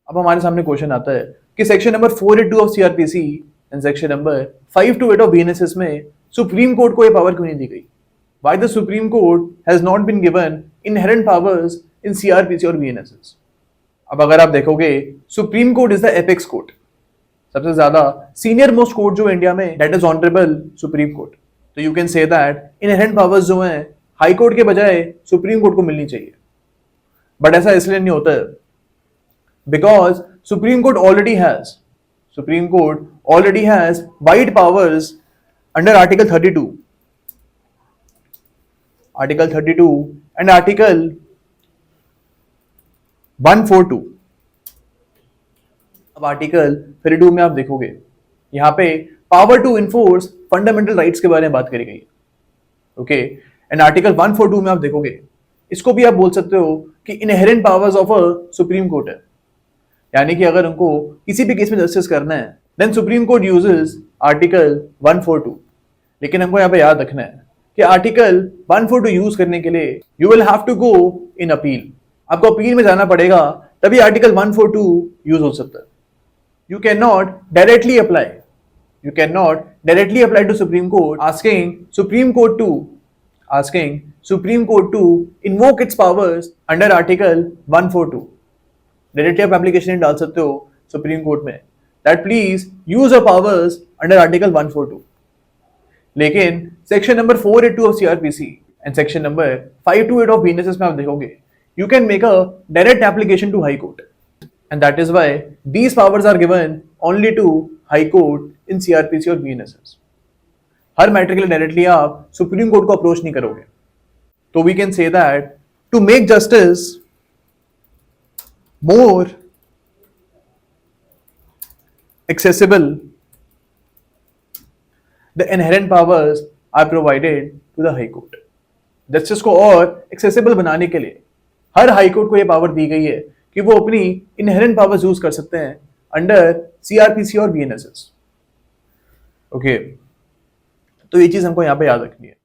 अब हमारे सामने क्वेश्चन आता है कि section number 482 of CrPC and section number 528 of BNSS में सुप्रीम कोर्ट को ये पावर क्यों नहीं दी गई? Why the supreme court has not been given inherent powers in CrPC और बीएनएसएस? अब अगर आप देखोगे, supreme court is the apex court, सबसे ज्यादा सीनियर मोस्ट कोर्ट जो इंडिया में, that is honourable supreme court. तो you can say that inherent powers जो हैं हाई कोर्ट के बजाय सुप्रीम कोर्ट को मिलनी चाहिए। बट ऐसा इसलिए नहीं होता है because Supreme Court already has wide powers under Article 32 and Article 142। अब आर्टिकल 32 में आप देखोगे यहां पे power to enforce fundamental rights के बारे में बात करी गई है, ओके। एंड आर्टिकल 142 में आप देखोगे, इसको भी आप बोल सकते हो कि inherent powers of a supreme court है, यानी कि अगर उनको किसी भी केस में जस्टिस करना है then supreme court uses article 142। लेकिन हमको यहाँ पे याद रखना है कि आर्टिकल 142 यूज करने के लिए you will have to go in appeal, आपको अपील में जाना पड़ेगा, तभी आर्टिकल 142 यूज हो सकता है। You can not directly apply to supreme court asking supreme court to invoke its powers under article 142। Directly आप एप्लीकेशन नहीं डाल सकते हो सुप्रीम कोर्ट में that please use a powers under article 142। लेकिन section number 482 of CrPC and section number 528 of BNSS में आप देखोगे you can make a direct application to high court and that is why these powers are given only to high court in CrPC और BNSS. हर matter के लिए directly आप supreme court को approach नहीं करोगे। तो we can say that to make justice more accessible, the inherent powers are provided to the high court। Justice को और एक्सेसिबल बनाने के लिए हर हाई कोर्ट को यह पावर दी गई है कि वो अपनी इनहेरेंट पावर्स यूज कर सकते हैं अंडर सीआरपीसी और बीएनएसएस, ओके। तो ये चीज हमको यहां पे याद रखनी है।